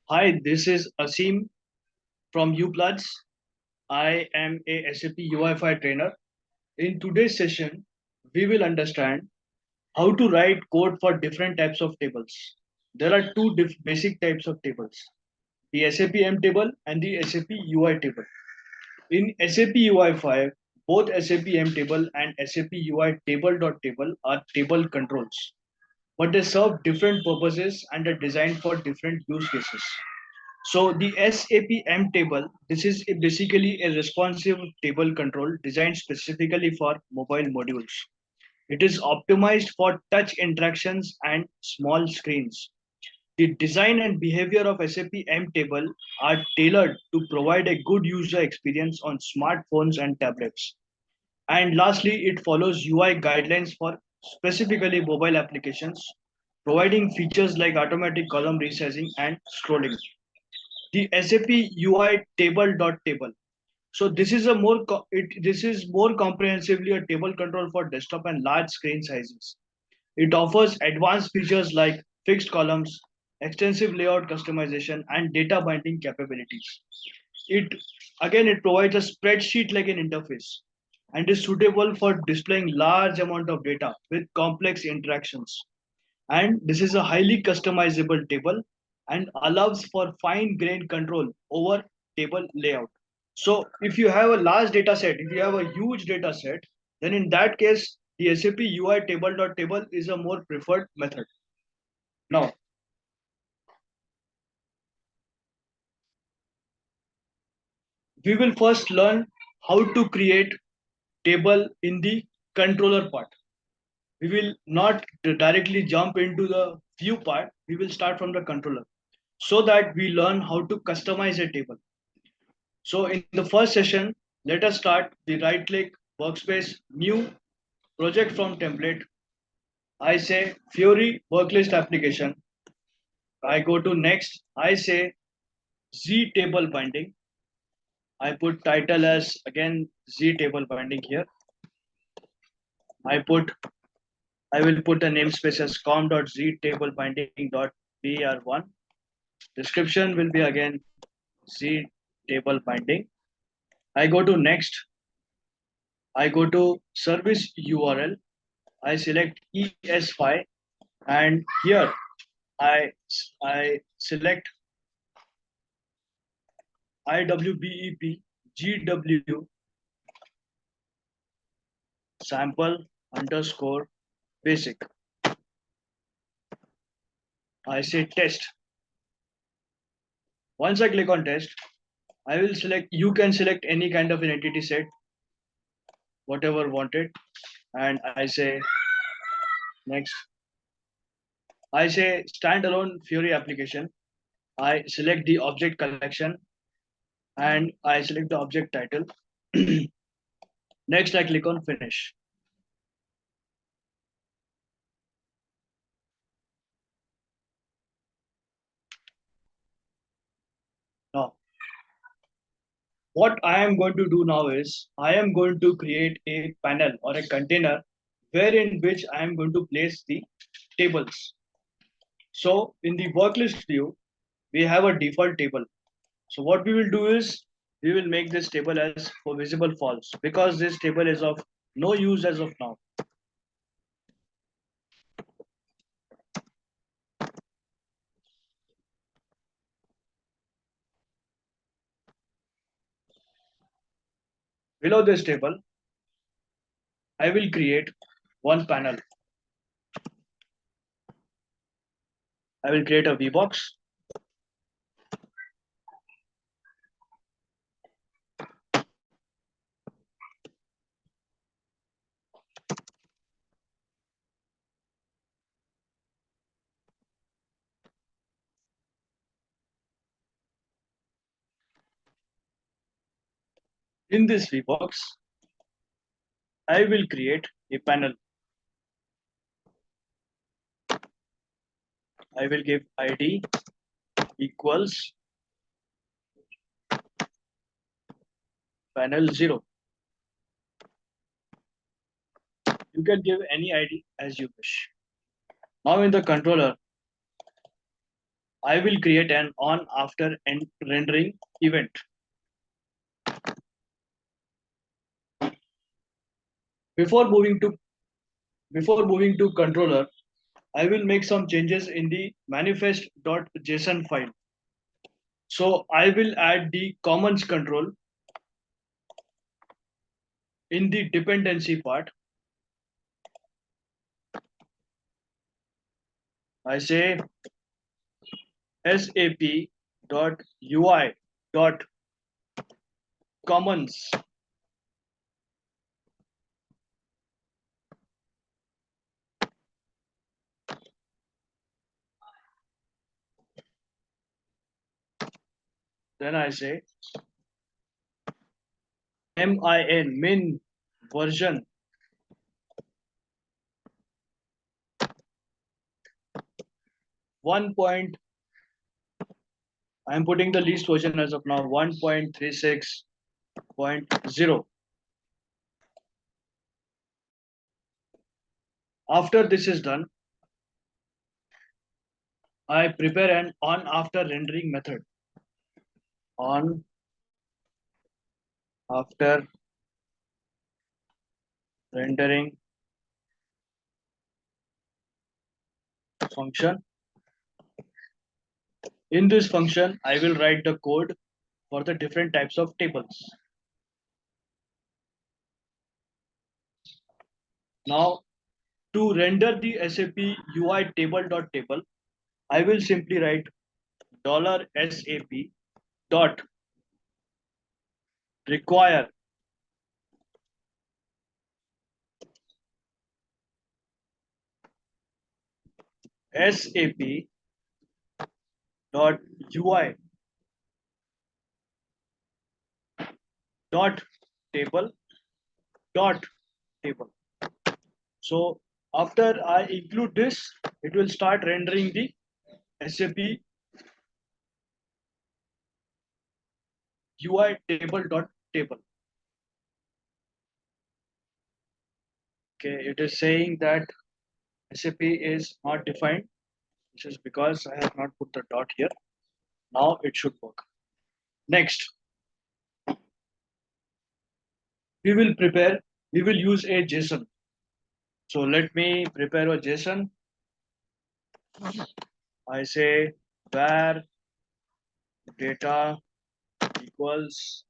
Hi, this is Asim from Uplatz. I am a SAP UI5 trainer. In today's session, we will understand how to write code for different types of tables. There are two basic types of tables, the SAP.m table and the SAP UI table. In SAP UI5, both SAP.m table and SAP UI.Table.Table are table controls, but they serve different purposes and are designed for different use cases. So the SAP table, this is basically a responsive table control designed specifically for mobile modules. It is optimized for touch interactions and small screens. The design and behavior of SAP table are tailored to provide a good user experience on smartphones and tablets. And lastly, it follows UI guidelines for specifically mobile applications, providing features like automatic column resizing and scrolling. The SAP UI table.table. So this is a this is more comprehensively a table control for desktop and large screen sizes. It offers advanced features like fixed columns, extensive layout customization, and data binding capabilities. It it provides a spreadsheet like an interface and is suitable for displaying large amount of data with complex interactions. And this is a highly customizable table and allows for fine grained control over table layout. So if you have a large data set, if you have a huge data set, then in that case, the SAP UI table.table is a more preferred method. Now, we will first learn how to create table in the controller part. We will not directly jump into the view part. We will start from the controller so that we learn how to customize a table. So in the first session, let us start the right click workspace, new project from template. I say Fiori worklist application. I go to next. I say Z table binding. I put title as again Z table binding here. I put I will put a namespace as com.zTableBinding.br1. Description will be again Z table binding. I go to next. I go to service URL. I select ES5 and here I select IWBEP GW sample underscore basic. I say test. Once I click on test, I will select, you can select any kind of an entity set, whatever wanted. And I say next. I say standalone Fiori application. I select the object collection and I select the object title. Next, I click on finish. Now, what I am going to do now is I am going to create a panel or a container wherein which I am going to place the tables. So in the worklist view, we have a default table. So what we will do is we will make this table as for visible false because this table is of no use as of now. Below this table, I will create one panel. I will create a VBox. In this VBox, I will create a panel. I will give ID equals panel 0. You can give any ID as you wish. Now in the controller, I will create an on after and rendering event. Before moving to controller, I will make some changes in the manifest.json file. So I will add the commons control in the dependency part. I say sap.ui.commons. Then I say min version 1. I'm putting the least version as of now 1.36.0. After this is done, I prepare an on after rendering method. On after rendering function. In this function, I will write the code for the different types of tables. Now, to render the SAPUI.Table.Table, I will simply write $SAP dot require SAP dot UI dot table dot table. So after I include this, it will start rendering the SAP UI table.table. Okay, it is saying that SAP is not defined. This is because I have not put the dot here. Now it should work. Next, we will use a JSON. So let me prepare a JSON. I say var data equals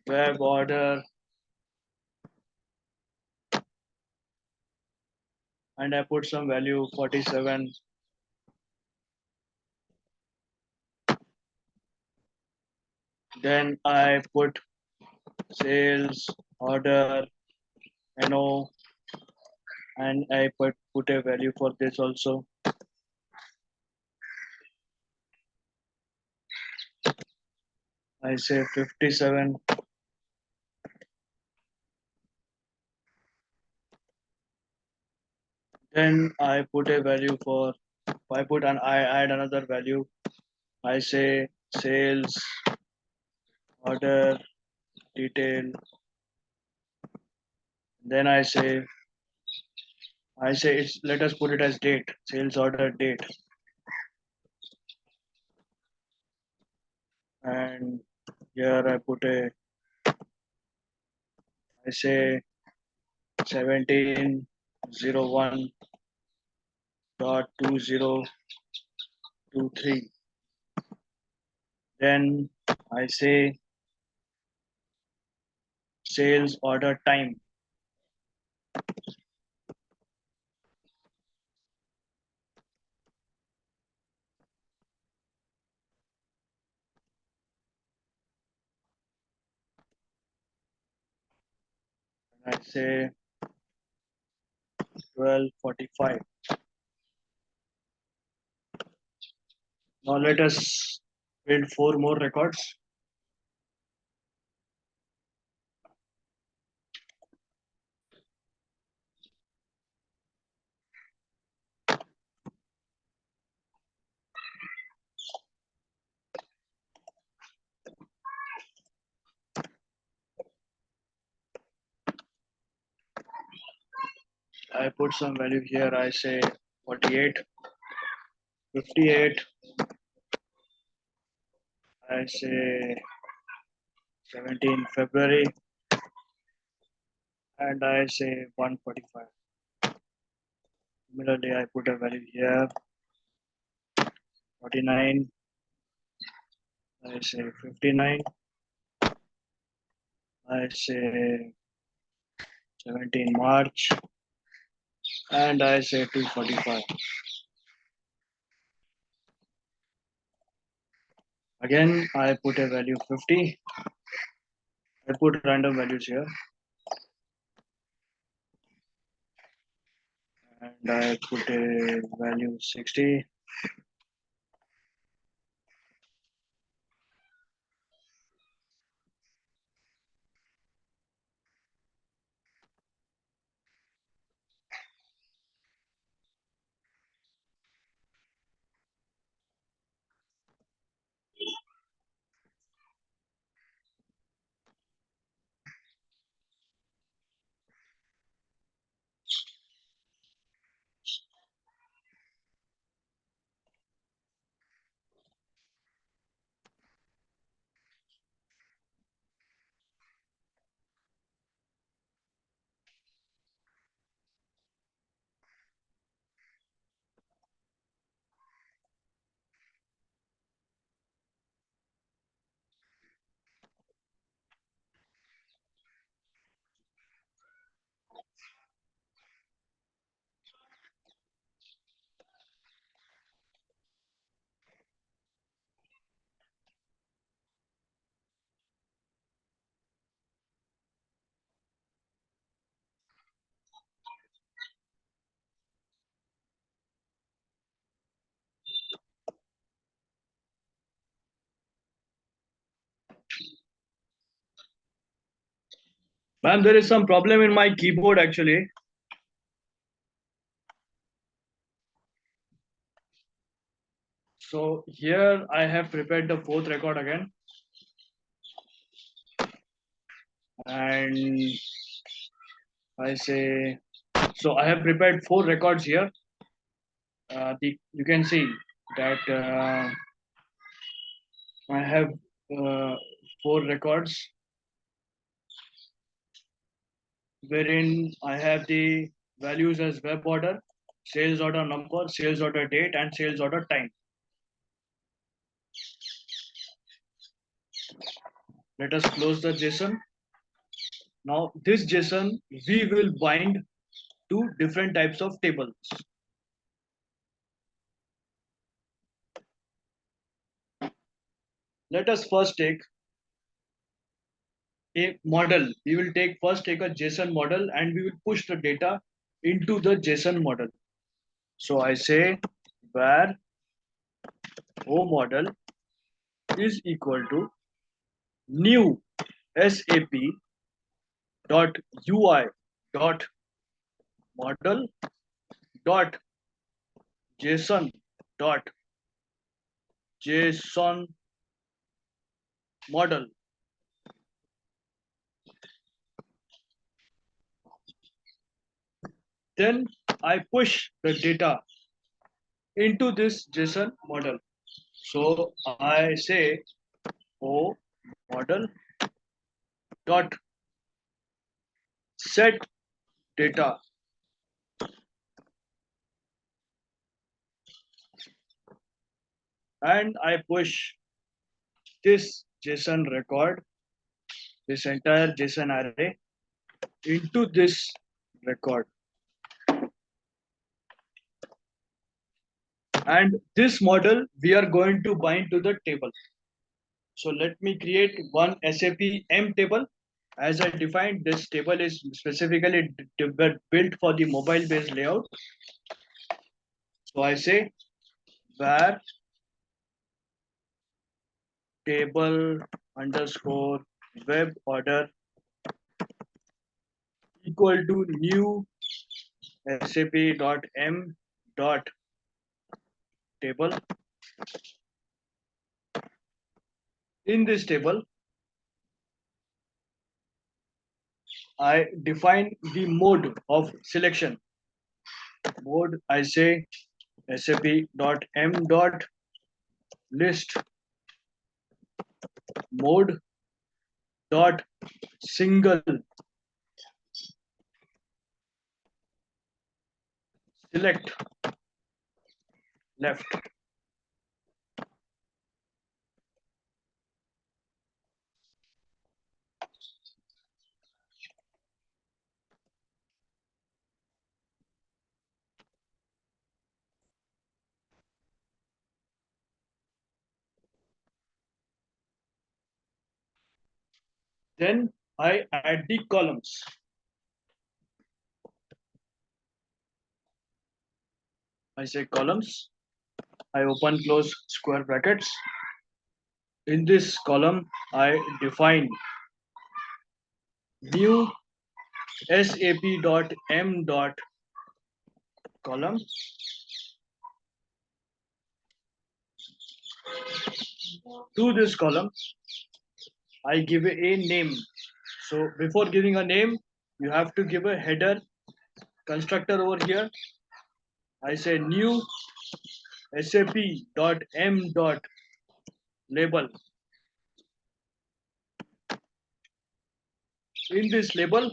web order, and I put some value 47. Then I put sales order NO, and I put a value for this also. I say 57. Then I put a value for, I add another value. I say sales order detail. Then I say it's, let us put it as date, sales order date. And here I say 1701.2023. Then I say sales order time. I say 12:45. Now let us build 4 more records. I put some value here. I say 48, 58. I say 17 February, and I say 145. Similarly, I put a value here, 49. I say 59. I say 17 March, and I say 245. Again, I put a value 50. I put random values here, and I put a value 60. Ma'am, there is some problem in my keyboard actually. So here I have prepared the fourth record again, and I say, so I have prepared four records here. You can see that I have four records wherein I have the values as web order, sales order number, sales order date, and sales order time. Let us close the JSON. Now this JSON we will bind to different types of tables. Let us first take a model. We will first take a JSON model and we will push the data into the JSON model. So I say where O model is equal to new SAP dot UI dot model dot JSON dot JSON model. Then I push the data into this JSON model. So I say O model dot set data, and I push this JSON record, this entire JSON array into this record. And this model we are going to bind to the table. So let me create one SAP.m.Table. As I defined, this table is specifically built for the mobile based layout. So I say where table underscore web order equal to new sap.m.Table. In this table, I define the mode of selection. mode, I say sap.m.list mode dot single select left. Then I add the columns. I say columns. I open close square brackets. In this column, I define new sap.m.column. To this column, I give a name. So before giving a name, you have to give a header constructor over here. I say new sap.m.label. In this label,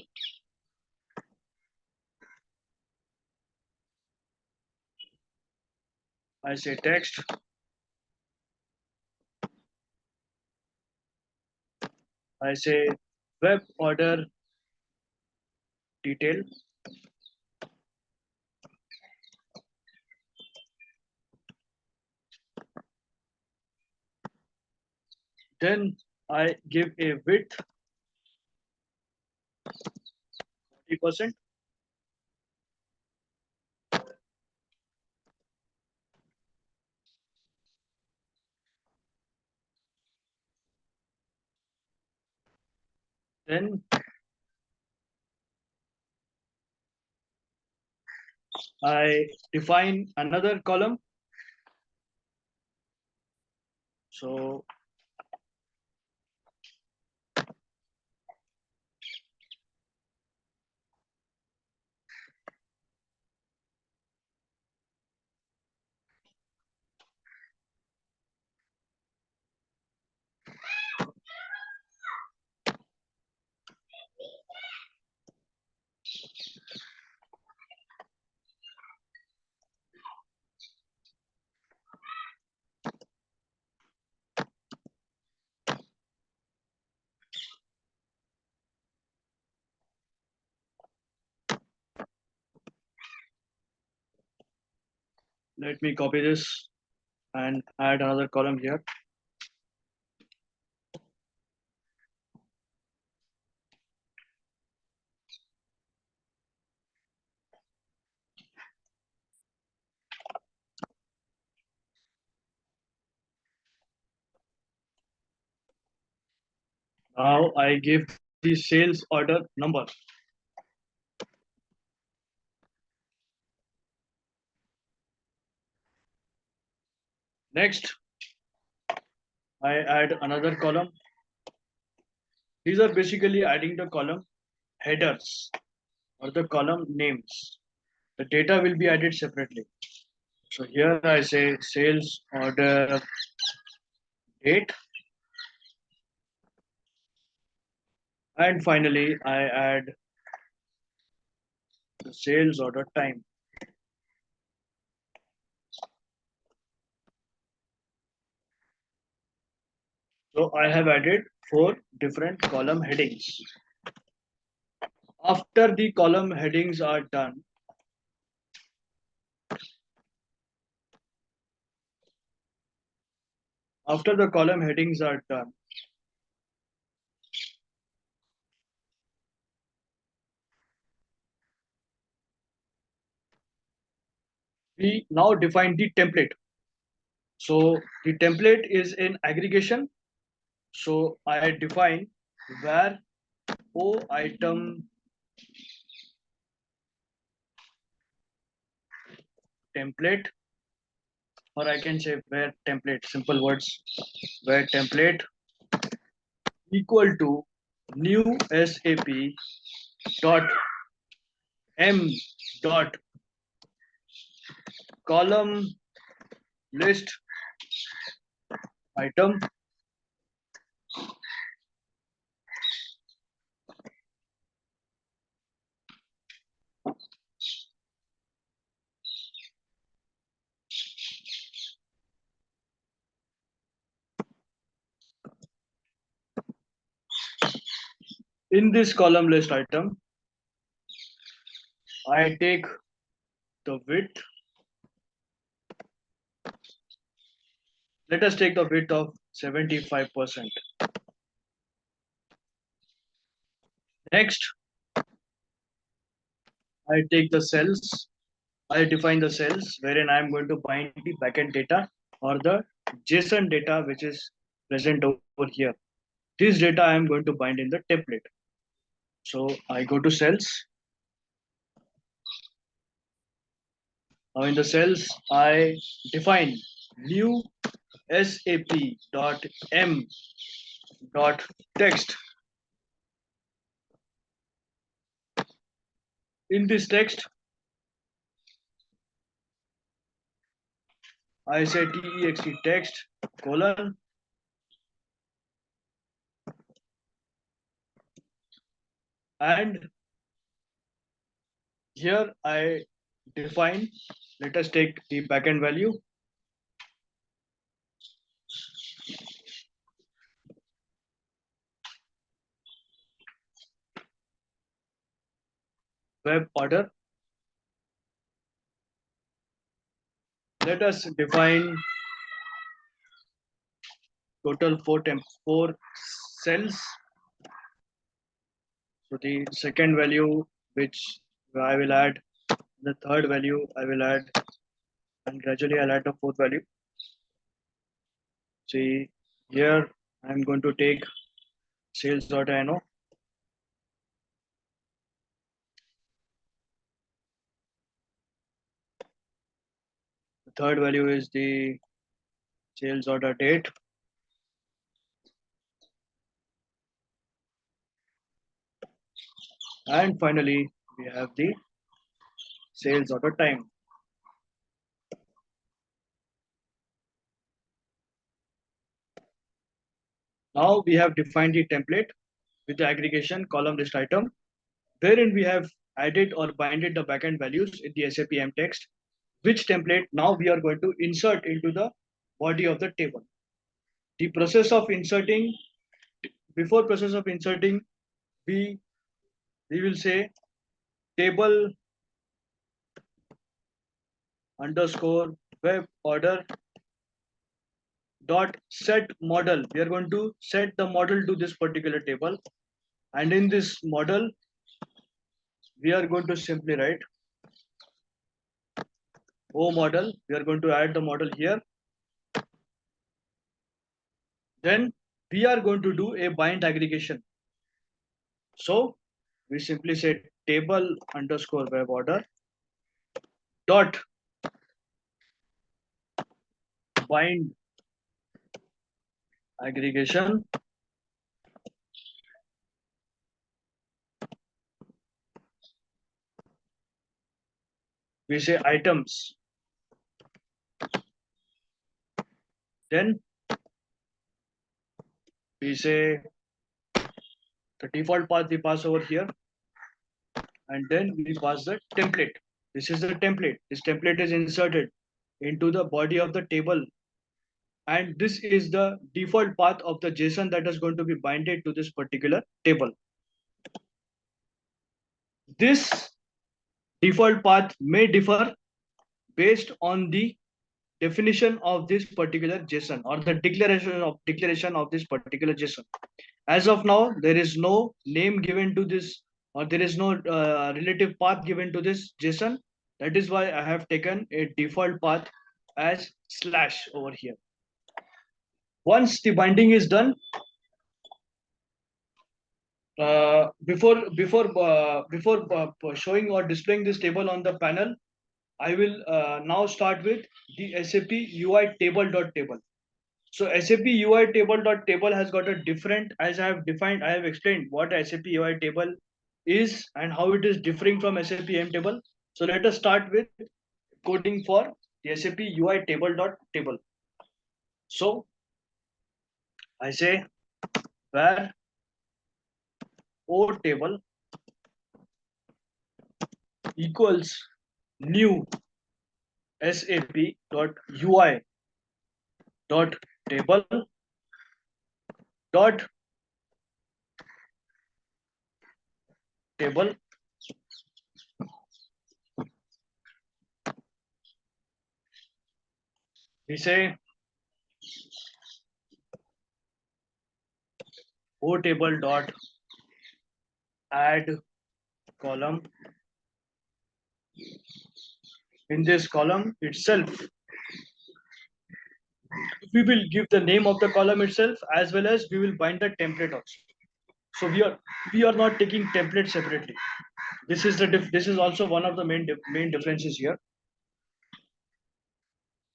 I say text. I say web order detail. Then I give a width 40%. Then I define another column. So let me copy this and add another column here. Now I give the sales order number. Next, I add another column. These are basically adding the column headers or the column names. The data will be added separately. So here I say sales order date. And finally, I add the sales order time. So I have added 4 different column headings. After the column headings are done, we now define the template. So the template is in aggregation. So I define where o item template, or I can say where template, simple words, where template equal to new sap dot m dot column list item. In this column list item, I take the width. Let us take the width of 75%. Next, I take the cells. I define the cells wherein I am going to bind the backend data or the JSON data which is present over here. This data I am going to bind in the template. So I go to cells. Now in the cells, I define new sap.m.Text. In this text, I say text text colon and here I define, let us take the backend value. Web order. Let us define total four cells. So the second value which I will add, the third value I will add, and gradually I'll add the fourth value. See here I'm going to take sales.ino. The third value is the sales.date. And finally, we have the sales.time. Now we have defined the template with the aggregation column list item, wherein we have added or binded the backend values in the SAP text, which template now we are going to insert into the body of the table. The process of inserting, before process of inserting, we will say table underscore web order dot set model. We are going to set the model to this particular table, and in this model we are going to simply write O model. We are going to add the model here. Then we are going to do a bind aggregation. So we simply say table underscore web order dot bind aggregation. We say items. Then we say the default path we pass over here, and then we pass the template. This is the template. This template is inserted into the body of the table, and this is the default path of the JSON that is going to be binded to this particular table. This default path may differ based on the definition of this particular JSON or the declaration of this particular JSON. As of now, there is no name given to this, or there is no relative path given to this JSON. That is why I have taken a default path as slash over here. Once the binding is done, before showing or displaying this table on the panel, I will now start with the SAPUI.Table.Table. So SAPUI.Table.Table has got a different, as I have defined, I have explained what SAPUI table is and how it is differing from SAP.m.Table. So let us start with coding for the SAPUI.table.Table. So I say where O table equals new sap.ui.table dot table. We say O table dot add column. In this column itself, we will give the name of the column itself, as well as we will bind the template also. So we are not taking template separately. This is this is also one of the main differences here.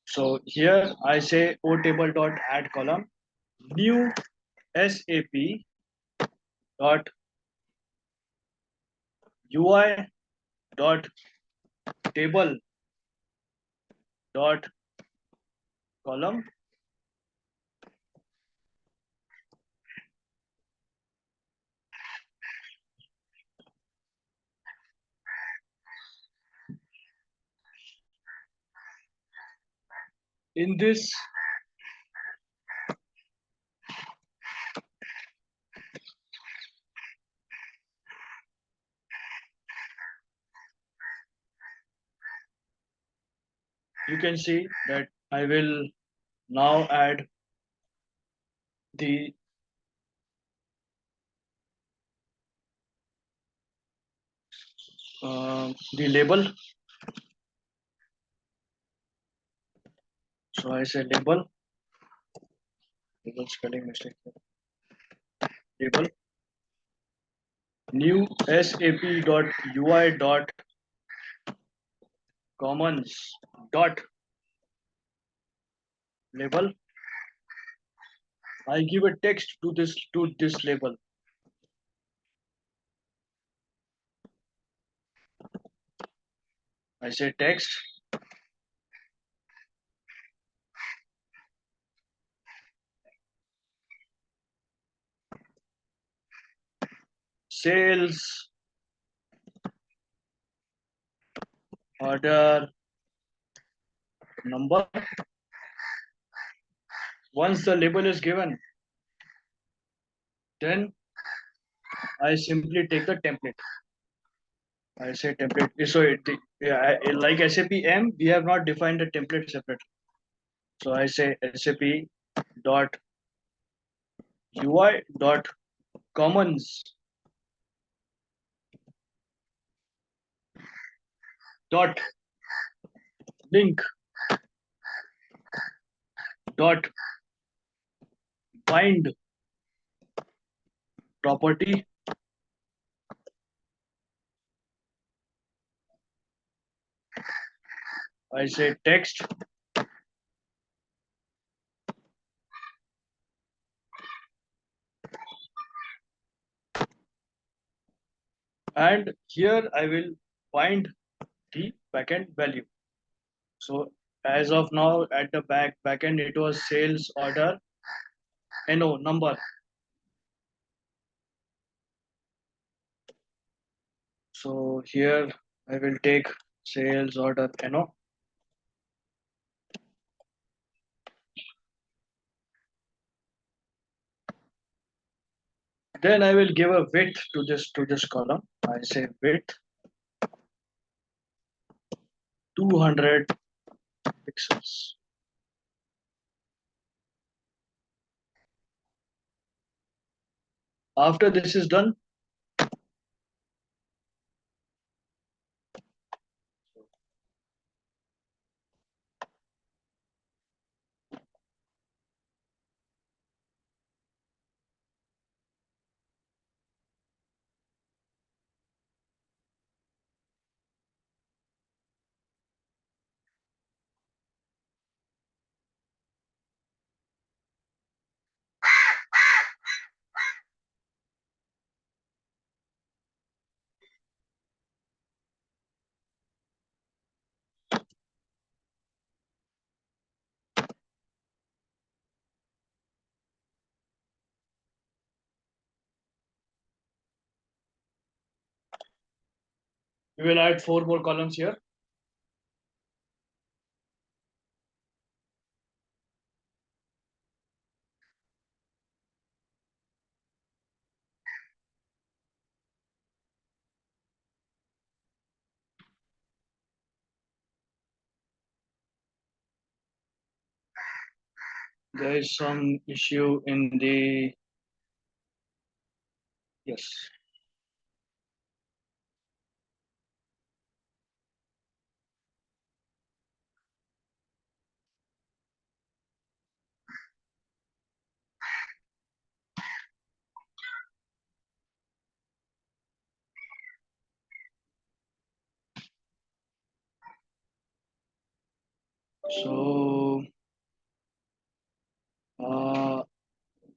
So here I say O table dot add column new SAP dot UI dot table dot column. In this, you can see that I will now add the label. So I say label spelling mistake. Label new sap.ui dot commons dot label. I give a text to this label. I say text sales order number. Once the label is given, then I simply take the template. I say template. So yeah, like SAP we have not defined the template separately. So I say SAP dot UI dot commons dot link dot bind property. I say text and here I will find the backend value. So as of now at the backend it was sales order NO number. So here I will take sales order NO. Then I will give a width to this column. I say width 200 pixels. After this is done, We will add 4 more columns here. There is some issue in the, yes. So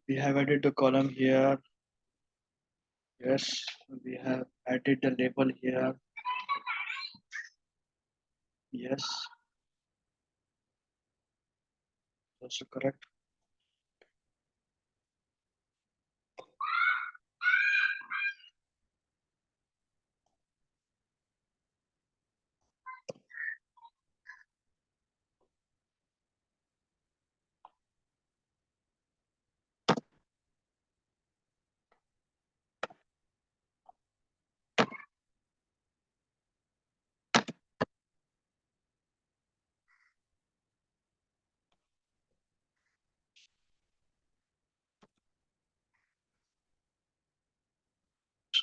we have added the column here. Yes, we have added the label here. Yes, also correct.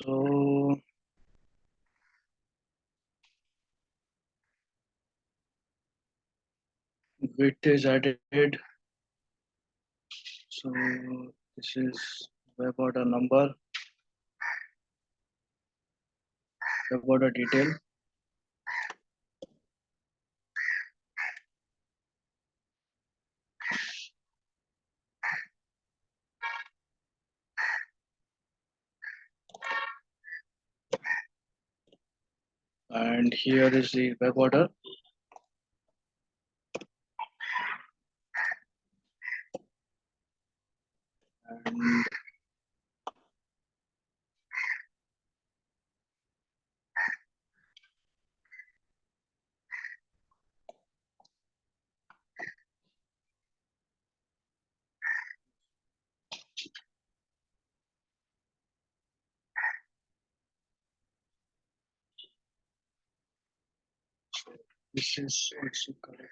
So width is added. So this is web order number, web order detail. And here is the web order. And this is also correct.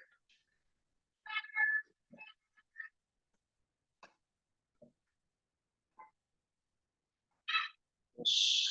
Yes.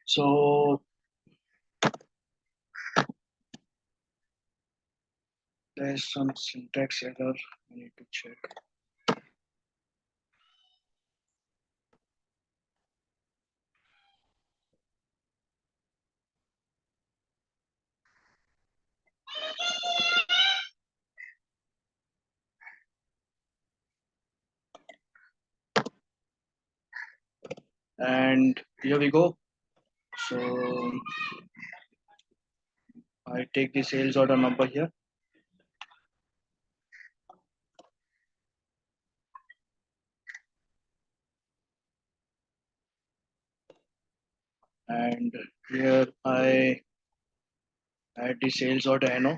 So there's some syntax error. I need to check. And here we go. So I take the sales order number here. And here I add the sales order NO.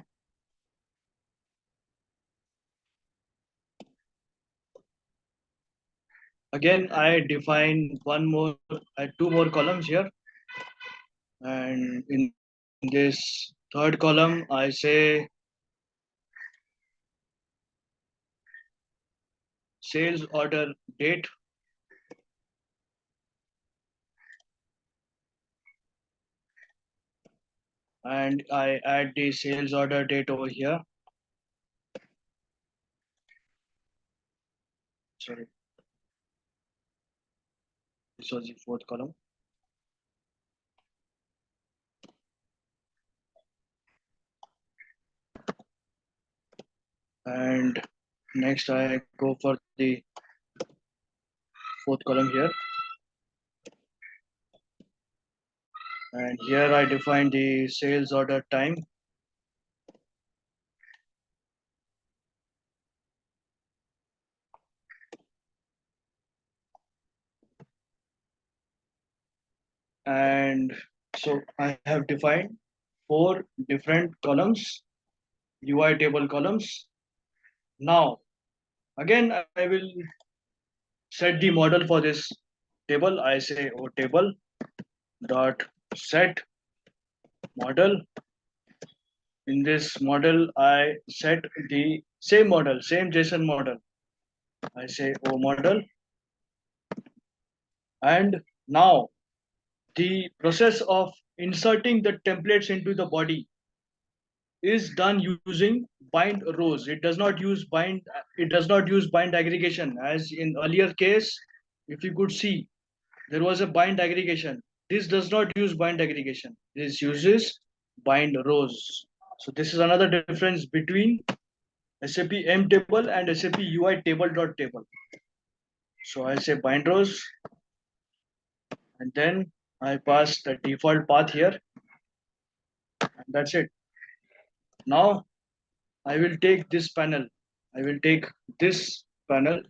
Again, I define two more columns here, and in this third column, I say sales order date, and I add the sales order date over here. Sorry, this was the fourth column. And next I go for the fourth column here, and here I define the sales order time, and so I have defined four different columns, UI table columns. Now again I will set the model for this table. I say O table dot set model. In this model, I set the same model, same JSON model. I say O model. And now the process of inserting the templates into the body is done using bind rows. It does not use bind aggregation. As in earlier case, if you could see, there was a bind aggregation. This does not use bind aggregation. This uses bind rows. So this is another difference between SAP.m.Table and SAPUI.table.Table. So I say bind rows, and then I pass the default path here, and that's it. Now I will take this panel. I will take this panel,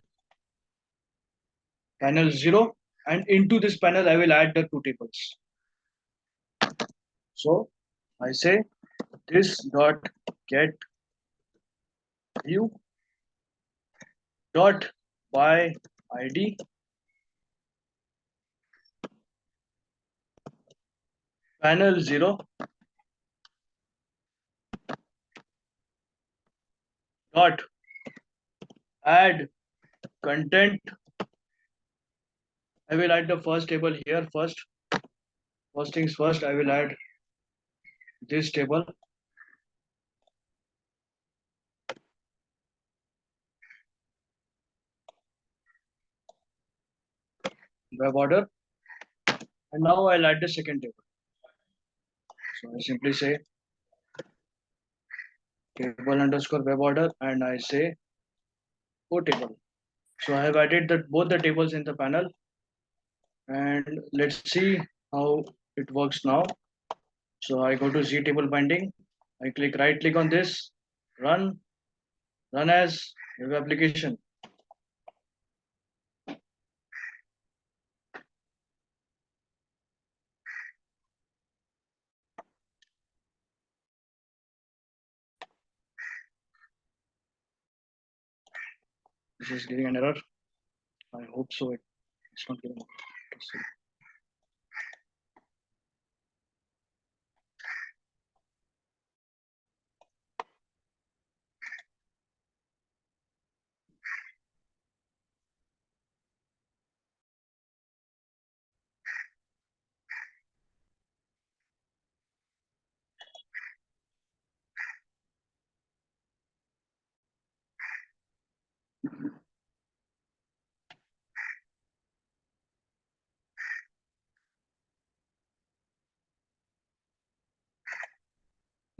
panel 0, and into this panel I will add the two tables. So I say this dot get view dot by id panel 0 dot add content. I will add the first table here first. First things first, I will add this table, web order, and now I'll add the second table. So I simply say table underscore web order, and I say O table. So I have added both the tables in the panel, and let's see how it works now. So I go to Z table binding. I right click on this, run as web application. This is giving an error. I hope so. It's not giving.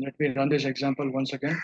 Let me run this example once again.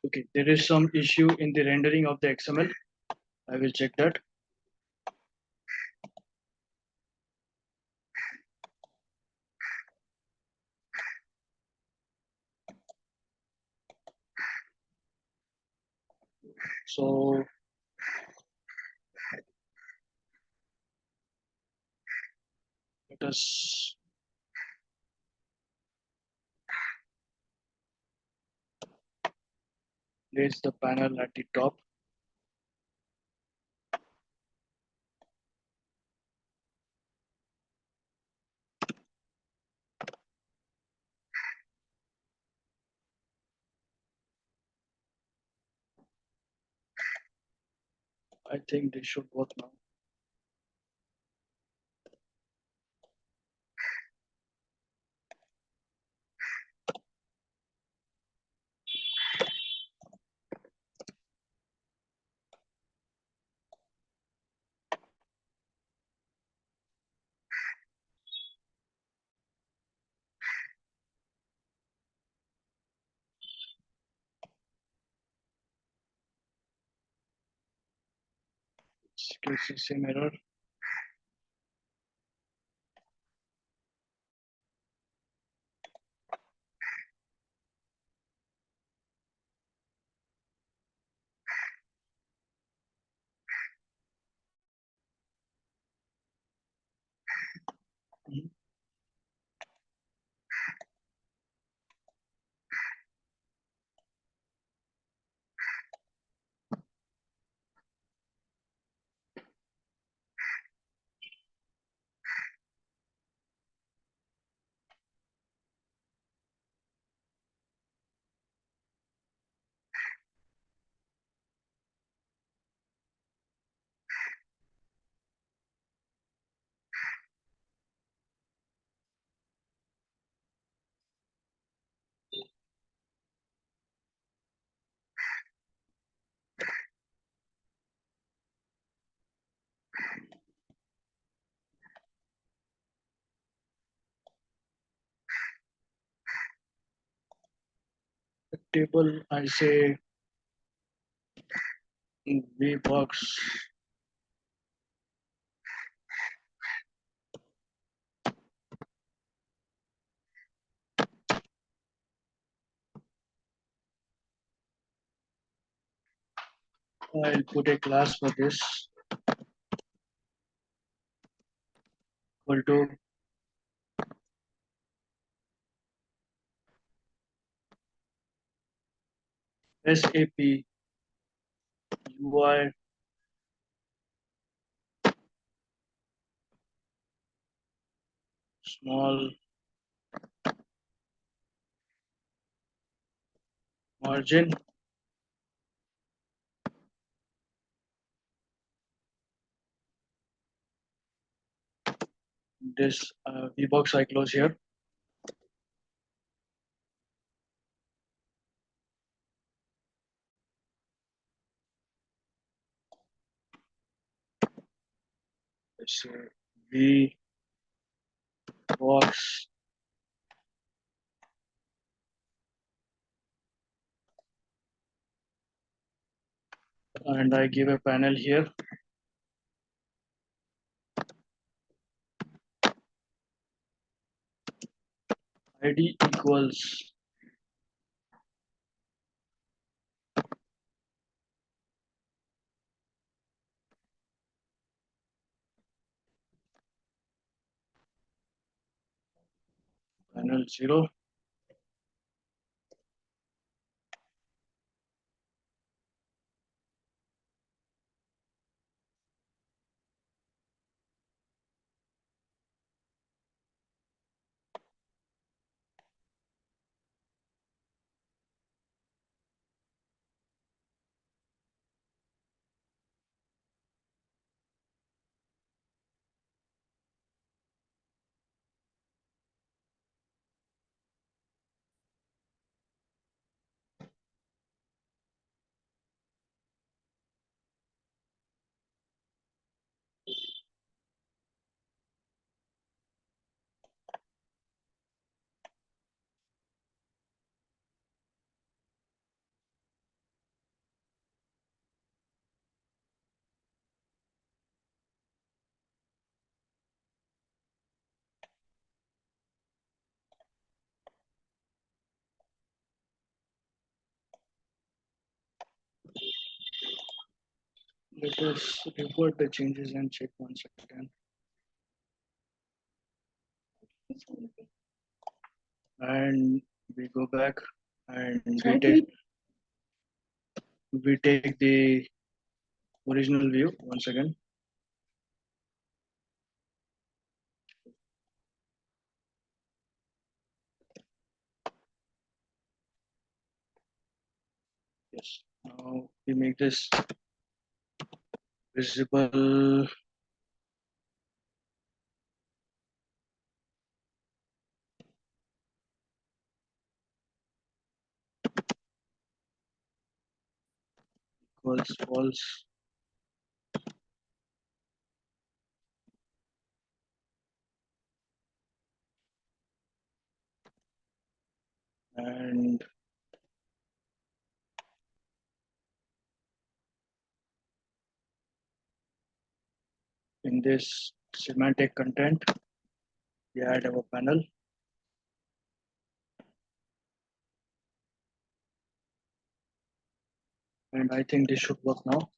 Okay, there is some issue in the rendering of the XML. I will check that. So let us place the panel at the top. I think this should work now. It's the same error. Mhm. The table, I say VBox. I'll put a class for this equal to SAPUI small margin. This VBox I close here. This VBox and I give a panel here. ID equals panel 0. Let us report the changes and check once again. And we go back and we take the original view once again. Yes. Now we make this visible. Equals false. And in this semantic content, we add our panel. And I think this should work now.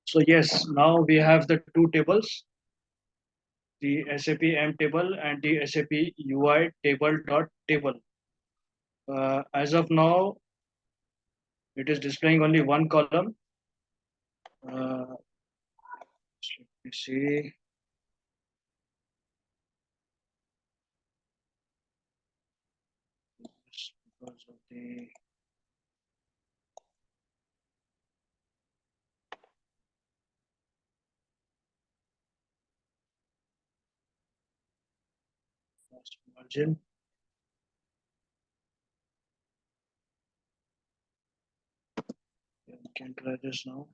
So yes, now we have the two tables, the SAP.m.Table and the SAPUI.table.Table. As of now, it is displaying only one column. Let me see. Because of the margin. We can try this now.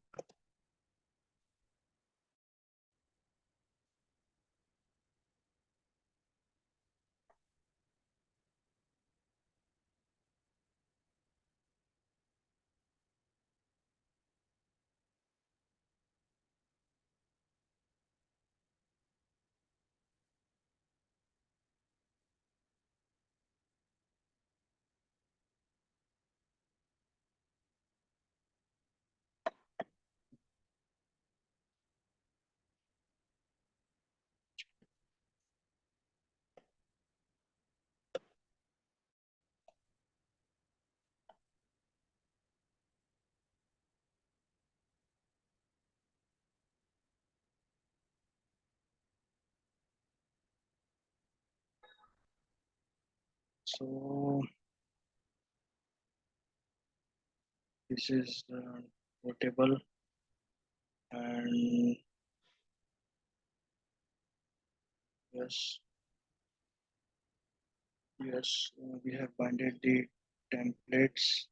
So this is the table, and yes, we have binded the templates.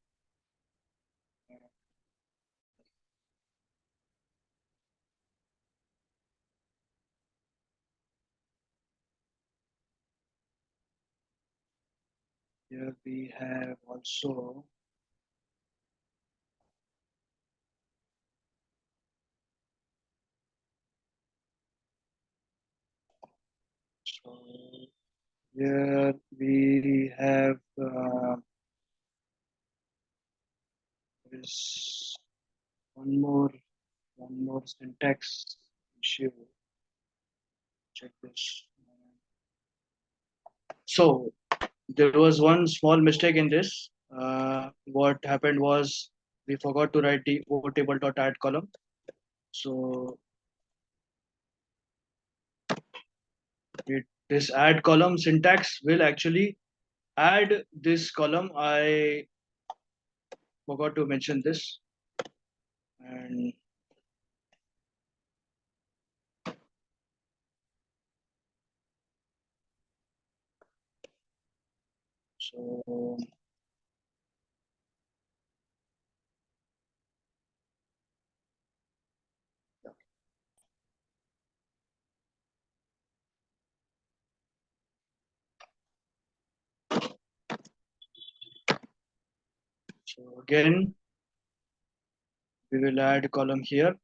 Here we have also so here we have this one more syntax issue. Check this. So there was one small mistake in this. What happened was we forgot to write the table.add column. So this add column syntax will actually add this column. I forgot to mention this. And so again, we will add a column here.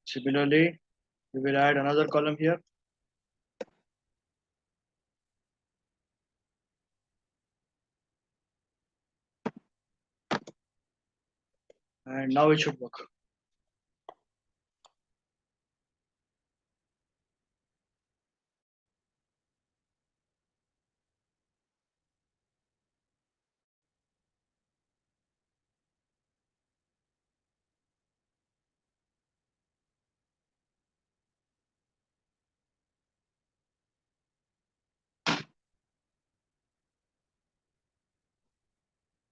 Similarly, we will add another column here. And now it should work.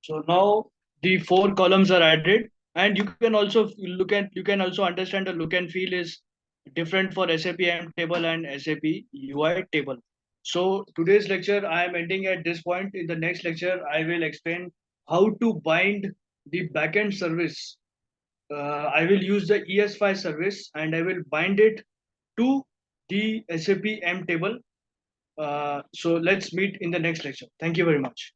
So now the four columns are added, and you can also understand the look and feel is different for SAP table and SAP UI table. So today's lecture I am ending at this point. In the next lecture, I will explain how to bind the backend service. I will use the ES5 service and I will bind it to the SAP M table. So let's meet in the next lecture. Thank you very much.